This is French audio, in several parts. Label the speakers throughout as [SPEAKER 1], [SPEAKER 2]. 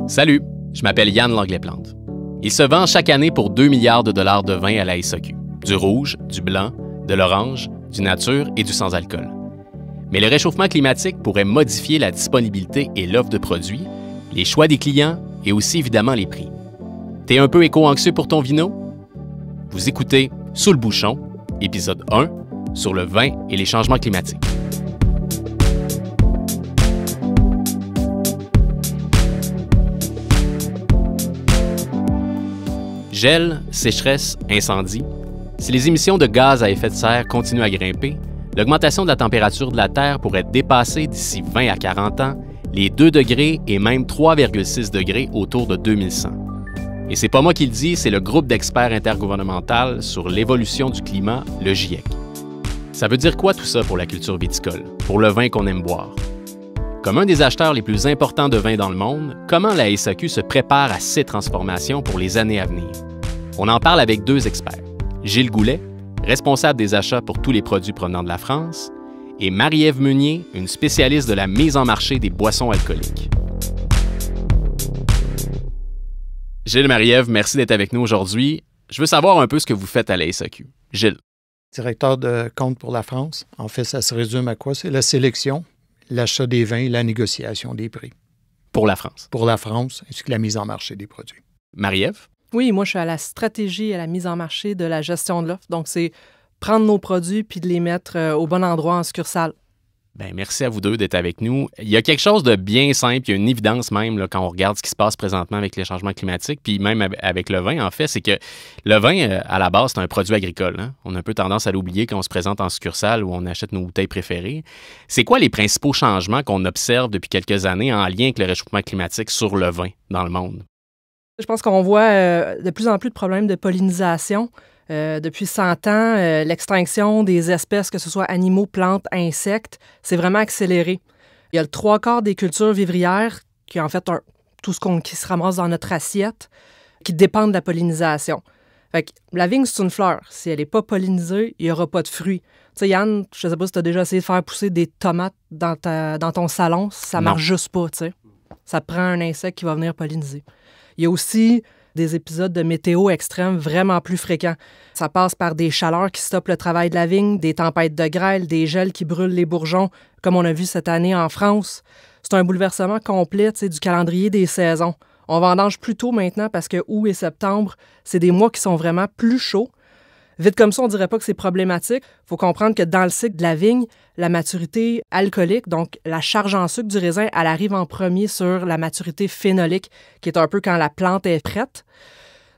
[SPEAKER 1] Salut, je m'appelle Yann Langlais-Plante. Il se vend chaque année pour 2 milliards de dollars de vin à la SAQ. Du rouge, du blanc, de l'orange, du nature et du sans-alcool. Mais le réchauffement climatique pourrait modifier la disponibilité et l'offre de produits, les choix des clients et aussi évidemment les prix. T'es un peu éco-anxieux pour ton vino? Vous écoutez Sous le bouchon, épisode 1, sur le vin et les changements climatiques. Gel, sécheresse, incendie. Si les émissions de gaz à effet de serre continuent à grimper, l'augmentation de la température de la Terre pourrait dépasser d'ici 20 à 40 ans les 2 degrés et même 3,6 degrés autour de 2100. Et c'est pas moi qui le dis, c'est le groupe d'experts intergouvernemental sur l'évolution du climat, le GIEC. Ça veut dire quoi tout ça pour la culture viticole, pour le vin qu'on aime boire? Comme un des acheteurs les plus importants de vin dans le monde, comment la SAQ se prépare à ces transformations pour les années à venir? On en parle avec 2 experts. Gilles Goulet, responsable des achats pour tous les produits provenant de la France, et Marie-Ève Meunier, une spécialiste de la mise en marché des boissons alcooliques. Gilles et Marie-Ève, merci d'être avec nous aujourd'hui. Je veux savoir un peu ce que vous faites à la SAQ. Gilles.
[SPEAKER 2] Directeur de compte pour la France. En fait, ça se résume à quoi? C'est la sélection, l'achat des vins et la négociation des prix.
[SPEAKER 1] Pour la France.
[SPEAKER 2] Pour la France, ainsi que la mise en marché des produits.
[SPEAKER 1] Marie-Ève?
[SPEAKER 3] Oui, moi, je suis à la stratégie et à la mise en marché de la gestion de l'offre. Donc, c'est prendre nos produits puis de les mettre au bon endroit en succursale.
[SPEAKER 1] Bien, merci à vous deux d'être avec nous. Il y a quelque chose de bien simple, il y a une évidence même là, quand on regarde ce qui se passe présentement avec les changements climatiques, puis même avec le vin, en fait, c'est que le vin, à la base, c'est un produit agricole. Hein? On a un peu tendance à l'oublier quand on se présente en succursale où on achète nos bouteilles préférées. C'est quoi les principaux changements qu'on observe depuis quelques années en lien avec le réchauffement climatique sur le vin dans le monde?
[SPEAKER 3] Je pense qu'on voit de plus en plus de problèmes de pollinisation. Depuis 100 ans, l'extinction des espèces, que ce soit animaux, plantes, insectes, c'est vraiment accéléré. Il y a le 3/4 des cultures vivrières qui, en fait, tout ce qui se ramasse dans notre assiette, qui dépendent de la pollinisation. Fait que la vigne, c'est une fleur. Si elle n'est pas pollinisée, il n'y aura pas de fruits. Tu sais, Yann, je ne sais pas si tu as déjà essayé de faire pousser des tomates dans ton salon. Ça ne marche juste pas, tu sais. Ça prend un insecte qui va venir polliniser. Il y a aussi des épisodes de météo extrêmes vraiment plus fréquents. Ça passe par des chaleurs qui stoppent le travail de la vigne, des tempêtes de grêle, des gels qui brûlent les bourgeons, comme on a vu cette année en France. C'est un bouleversement complet du calendrier des saisons. On vendange plus tôt maintenant parce que août et septembre, c'est des mois qui sont vraiment plus chauds. Vite comme ça, on ne dirait pas que c'est problématique. Il faut comprendre que dans le cycle de la vigne, la maturité alcoolique, donc la charge en sucre du raisin, elle arrive en premier sur la maturité phénolique, qui est un peu quand la plante est prête.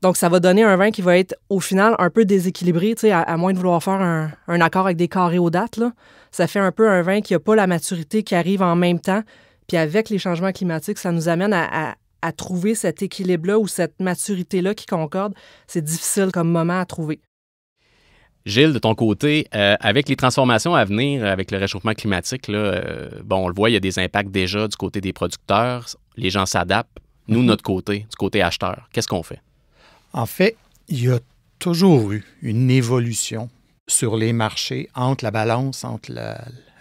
[SPEAKER 3] Donc, ça va donner un vin qui va être, au final, un peu déséquilibré, à moins de vouloir faire un accord avec des carrés aux dates, là. Ça fait un peu un vin qui n'a pas la maturité qui arrive en même temps. Puis avec les changements climatiques, ça nous amène à trouver cet équilibre-là ou cette maturité-là qui concorde. C'est difficile comme moment à trouver.
[SPEAKER 1] Gilles, de ton côté, avec les transformations à venir, avec le réchauffement climatique, là, on le voit, il y a des impacts déjà du côté des producteurs. Les gens s'adaptent. Nous, de notre côté, du côté acheteur, qu'est-ce qu'on fait?
[SPEAKER 2] En fait, il y a toujours eu une évolution sur les marchés entre la balance entre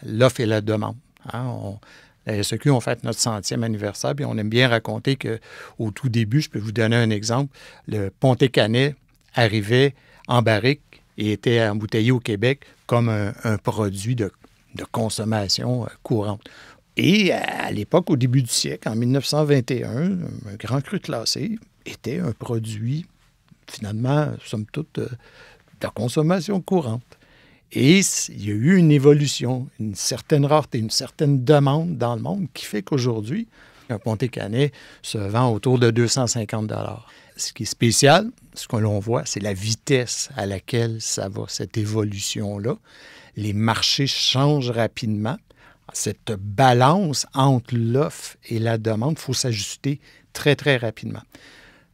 [SPEAKER 2] l'offre et la demande. Hein? La SAQ, on fête notre 100e anniversaire, puis on aime bien raconter qu'au tout début, je peux vous donner un exemple, le Pontet Canet arrivait en barrique et était embouteillé au Québec comme un produit de consommation courante. Et à l'époque, au début du siècle, en 1921, un grand cru classé était un produit, finalement, somme toute, de consommation courante. Et il y a eu une évolution, une certaine rareté, une certaine demande dans le monde qui fait qu'aujourd'hui, un Pontet Canet se vend autour de 250 $. Ce qui est spécial, ce que l'on voit, c'est la vitesse à laquelle ça va, cette évolution-là. Les marchés changent rapidement. Cette balance entre l'offre et la demande, il faut s'ajuster très, très rapidement.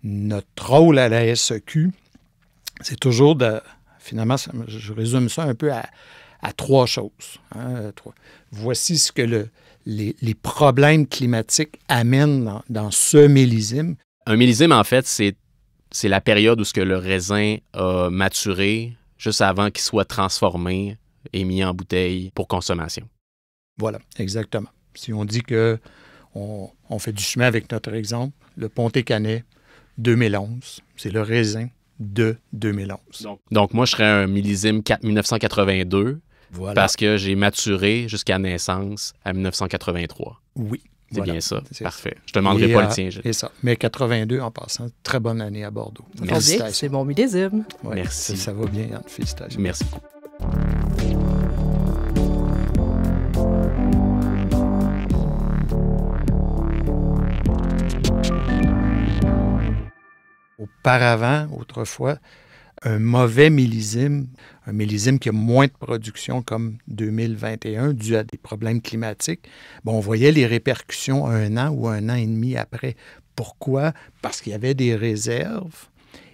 [SPEAKER 2] Notre rôle à la SAQ, c'est toujours finalement, je résume ça un peu à 3 choses. Hein, 3. Voici ce que les problèmes climatiques amènent dans ce millésime.
[SPEAKER 1] Un millésime, en fait, c'est la période où ce que le raisin a maturé juste avant qu'il soit transformé et mis en bouteille pour consommation.
[SPEAKER 2] Voilà, exactement. Si on dit que On fait du chemin avec notre exemple. Le Pontet-Canet, 2011. C'est le raisin de 2011.
[SPEAKER 1] Donc moi, je serais un millésime 1982 parce que j'ai maturé jusqu'à naissance à 1983.
[SPEAKER 2] Oui.
[SPEAKER 1] C'est bien ça. C'est parfait. Je te demanderai pas le tien.
[SPEAKER 2] Et ça. Mais 82, en passant, très bonne année à Bordeaux.
[SPEAKER 3] Merci. C'est bon millésime.
[SPEAKER 2] Ouais,
[SPEAKER 1] merci.
[SPEAKER 2] Ça va bien, Yann. Félicitations.
[SPEAKER 1] Merci beaucoup.
[SPEAKER 2] Auparavant, autrefois, un mauvais millésime, un millésime qui a moins de production comme 2021 dû à des problèmes climatiques, on voyait les répercussions un an ou un an et demi après. Pourquoi? Parce qu'il y avait des réserves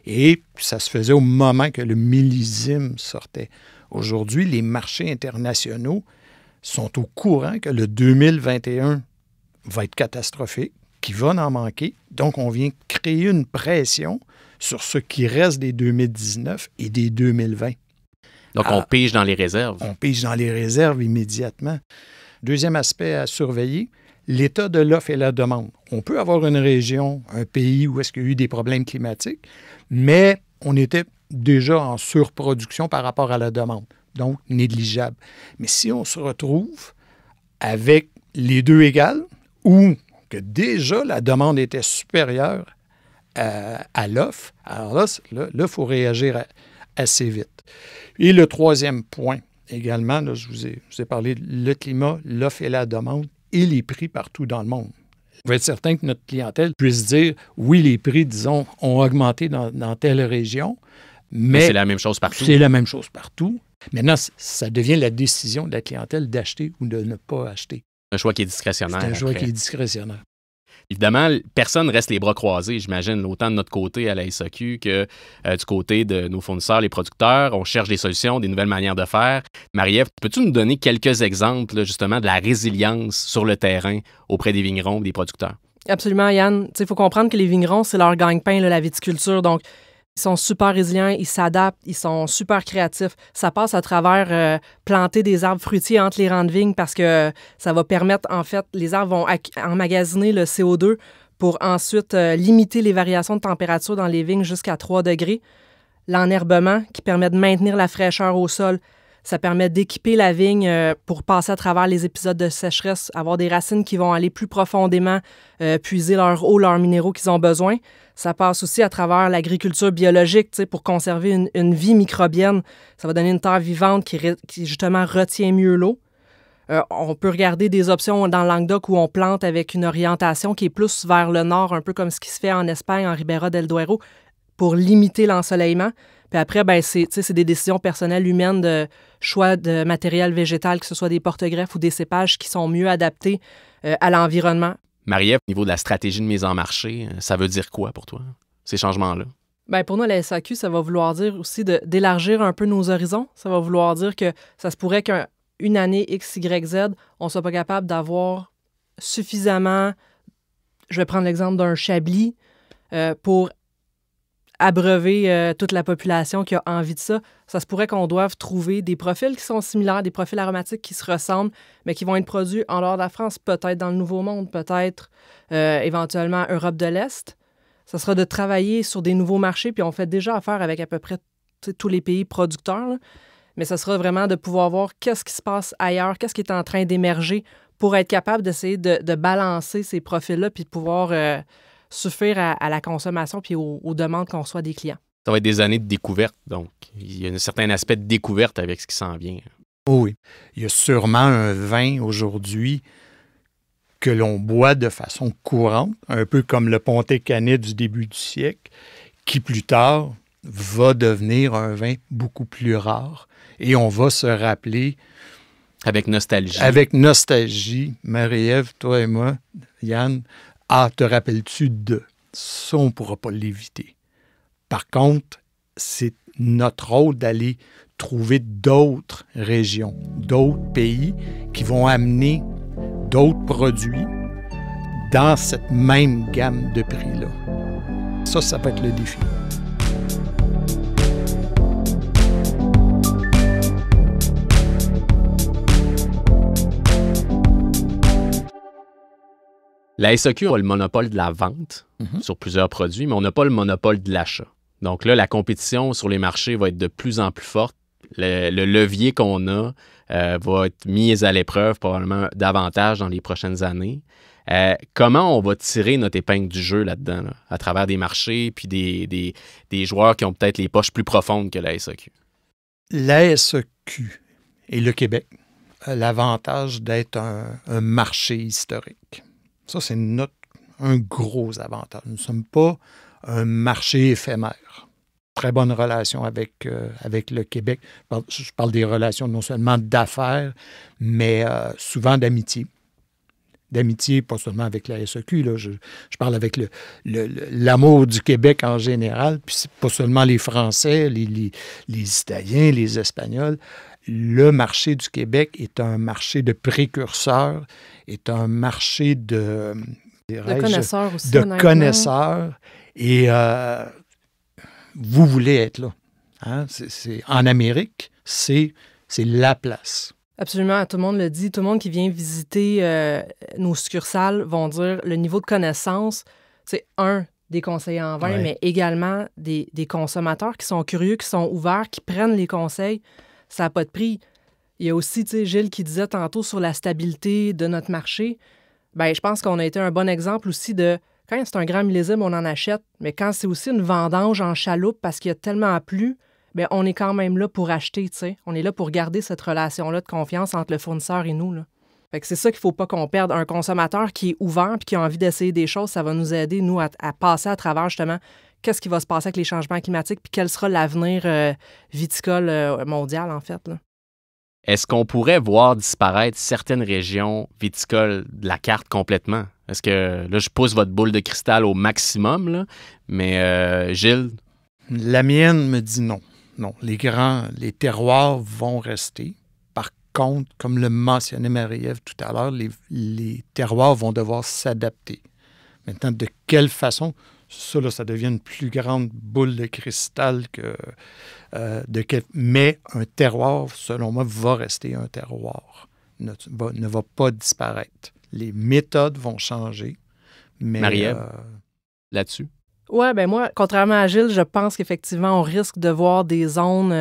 [SPEAKER 2] et ça se faisait au moment que le millésime sortait. Aujourd'hui, les marchés internationaux sont au courant que le 2021 va être catastrophique, qu'il va en manquer. Donc, on vient créer une pression sur ce qui reste des 2019 et des 2020.
[SPEAKER 1] Donc, on pige dans les réserves.
[SPEAKER 2] On pige dans les réserves immédiatement. Deuxième aspect à surveiller, l'état de l'offre et la demande. On peut avoir une région, un pays où est-ce qu'il y a eu des problèmes climatiques, mais on était déjà en surproduction par rapport à la demande, donc négligeable. Mais si on se retrouve avec les deux égales, ou que déjà la demande était supérieure à l'offre, alors là, il faut réagir assez vite. Et le troisième point également, là, je vous ai parlé de le climat, l'offre et la demande et les prix partout dans le monde. On va être certain que notre clientèle puisse dire, oui, les prix, disons, ont augmenté dans telle région, mais
[SPEAKER 1] c'est la même chose partout.
[SPEAKER 2] C'est la même chose partout. Maintenant, ça devient la décision de la clientèle d'acheter ou de ne pas acheter.
[SPEAKER 1] Un choix qui est discrétionnaire.
[SPEAKER 2] C'est un choix qui est discrétionnaire.
[SPEAKER 1] Évidemment, personne ne reste les bras croisés, j'imagine, autant de notre côté à la SAQ que du côté de nos fournisseurs, les producteurs. On cherche des solutions, des nouvelles manières de faire. Marie-Ève, peux-tu nous donner quelques exemples, là, justement, de la résilience sur le terrain auprès des vignerons et des producteurs?
[SPEAKER 3] Absolument, Yann. Il faut comprendre que les vignerons, c'est leur gagne-pain, la viticulture. Donc, ils sont super résilients, ils s'adaptent, ils sont super créatifs. Ça passe à travers planter des arbres fruitiers entre les rangs de vignes parce que ça va permettre, en fait, les arbres vont emmagasiner le CO2 pour ensuite limiter les variations de température dans les vignes jusqu'à 3 degrés. L'enherbement qui permet de maintenir la fraîcheur au sol. Ça permet d'équiper la vigne pour passer à travers les épisodes de sécheresse, avoir des racines qui vont aller plus profondément puiser leur eau, leurs minéraux qu'ils ont besoin. Ça passe aussi à travers l'agriculture biologique, pour conserver une vie microbienne. Ça va donner une terre vivante qui justement retient mieux l'eau. On peut regarder des options dans le Languedoc où on plante avec une orientation qui est plus vers le nord, un peu comme ce qui se fait en Espagne, en Ribera del Duero, pour limiter l'ensoleillement. Puis après, c'est des décisions personnelles humaines de choix de matériel végétal, que ce soit des porte-greffes ou des cépages qui sont mieux adaptés à l'environnement.
[SPEAKER 1] Marie-Ève, au niveau de la stratégie de mise en marché, ça veut dire quoi pour toi, ces changements-là?
[SPEAKER 3] Bien, pour nous, la SAQ, ça va vouloir dire aussi d'élargir un peu nos horizons. Ça va vouloir dire que ça se pourrait qu'une année X, Y, Z, on ne soit pas capable d'avoir suffisamment, je vais prendre l'exemple d'un Chablis, pour abreuver toute la population qui a envie de ça. Ça se pourrait qu'on doive trouver des profils qui sont similaires, des profils aromatiques qui se ressemblent, mais qui vont être produits en dehors de la France, peut-être dans le Nouveau Monde, peut-être éventuellement Europe de l'Est. Ça sera de travailler sur des nouveaux marchés, puis on fait déjà affaire avec à peu près tous les pays producteurs, là. Mais ça sera vraiment de pouvoir voir qu'est-ce qui se passe ailleurs, qu'est-ce qui est en train d'émerger pour être capable d'essayer de balancer ces profils-là, puis de pouvoir suffire à la consommation puis aux demandes qu'on reçoit des clients.
[SPEAKER 1] Ça va être des années de découverte, donc il y a un certain aspect de découverte avec ce qui s'en vient.
[SPEAKER 2] Oh oui. Il y a sûrement un vin aujourd'hui que l'on boit de façon courante, un peu comme le Pontet-Canet du début du siècle, qui plus tard va devenir un vin beaucoup plus rare. Et on va se rappeler...
[SPEAKER 1] Avec nostalgie.
[SPEAKER 2] Avec nostalgie, Marie-Ève, toi et moi, Yann, te rappelles-tu de? Ça, on ne pourra pas l'éviter. Par contre, c'est notre rôle d'aller trouver d'autres régions, d'autres pays qui vont amener d'autres produits dans cette même gamme de prix-là. Ça peut être le défi.
[SPEAKER 1] La SAQ a le monopole de la vente sur plusieurs produits, mais on n'a pas le monopole de l'achat. Donc là, la compétition sur les marchés va être de plus en plus forte. Le levier qu'on a va être mis à l'épreuve probablement davantage dans les prochaines années. Comment on va tirer notre épingle du jeu là-dedans, là, à travers des marchés puis des joueurs qui ont peut-être les poches plus profondes que la SAQ?
[SPEAKER 2] La SAQ et le Québec a l'avantage d'être un marché historique. Ça, c'est un gros avantage. Nous ne sommes pas un marché éphémère. Très bonne relation avec le Québec. Je parle des relations non seulement d'affaires, mais souvent d'amitié. D'amitié, pas seulement avec la SAQ. Là. Je parle avec l'amour du Québec en général. Puis c'est pas seulement les Français, les Italiens, les Espagnols. Le marché du Québec est un marché de précurseurs, est un marché de
[SPEAKER 3] connaisseurs aussi.
[SPEAKER 2] De connaisseurs. Et vous voulez être là. Hein? En Amérique, c'est la place.
[SPEAKER 3] Absolument, tout le monde le dit. Tout le monde qui vient visiter nos succursales vont dire le niveau de connaissance, c'est des conseillers en vin, mais également des consommateurs qui sont curieux, qui sont ouverts, qui prennent les conseils. Ça n'a pas de prix. Il y a aussi, tu sais, Gilles qui disait tantôt sur la stabilité de notre marché. Bien, je pense qu'on a été un bon exemple aussi de quand c'est un grand millésime, on en achète, mais quand c'est aussi une vendange en chaloupe parce qu'il y a tellement plu, bien, on est quand même là pour acheter, tu sais. On est là pour garder cette relation-là de confiance entre le fournisseur et nous, là. Fait que c'est ça qu'il ne faut pas qu'on perde. Un consommateur qui est ouvert et qui a envie d'essayer des choses, ça va nous aider, nous, à passer à travers, justement, qu'est-ce qui va se passer avec les changements climatiques puis quel sera l'avenir viticole mondial, en fait, là.
[SPEAKER 1] Est-ce qu'on pourrait voir disparaître certaines régions viticoles de la carte complètement? Est-ce que, là, je pousse votre boule de cristal au maximum, là, mais Gilles?
[SPEAKER 2] La mienne me dit non. Non, les terroirs vont rester. Par contre, comme le mentionnait Marie-Ève tout à l'heure, les terroirs vont devoir s'adapter. Maintenant, de quelle façon? Ça, là, ça devient une plus grande boule de cristal que... Mais un terroir, selon moi, va rester un terroir. Ne va pas disparaître. Les méthodes vont changer, mais...
[SPEAKER 1] Marie-Ève, là-dessus?
[SPEAKER 3] Oui, bien moi, contrairement à Gilles, je pense qu'effectivement, on risque de voir des zones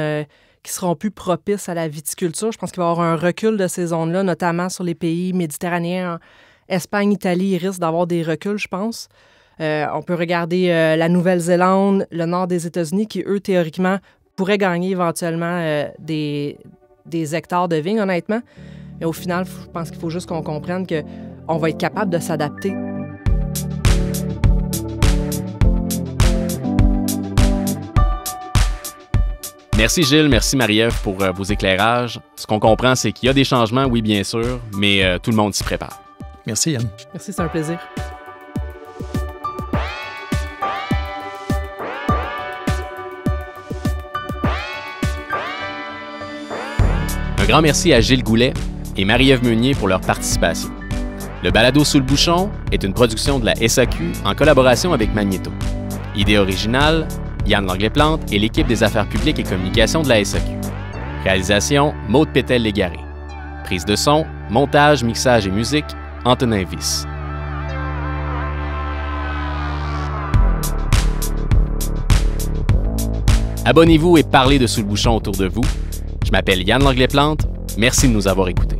[SPEAKER 3] qui seront plus propices à la viticulture. Je pense qu'il va y avoir un recul de ces zones-là, notamment sur les pays méditerranéens. Espagne, Italie, il risque d'avoir des reculs, je pense. On peut regarder la Nouvelle-Zélande, le nord des États-Unis, qui, eux, théoriquement, pourraient gagner éventuellement des hectares de vignes, honnêtement. Mais au final, je pense qu'il faut juste qu'on comprenne qu'on va être capable de s'adapter.
[SPEAKER 1] Merci Gilles, merci Marie-Ève pour vos éclairages. Ce qu'on comprend, c'est qu'il y a des changements, oui, bien sûr, mais tout le monde s'y prépare.
[SPEAKER 2] Merci Yann.
[SPEAKER 3] Merci, c'est un plaisir.
[SPEAKER 1] Un grand merci à Gilles Goulet et Marie-Ève Meunier pour leur participation. Le balado Sous le bouchon est une production de la SAQ en collaboration avec Magnéto. Idée originale, Yann Langlais-Plante et l'équipe des affaires publiques et communications de la SAQ. Réalisation, Maude Pétel-Légaré. Prise de son, montage, mixage et musique, Antonin Vyss. Abonnez-vous et parlez de Sous le bouchon autour de vous. Je m'appelle Yann Langlais-Plante. Merci de nous avoir écoutés.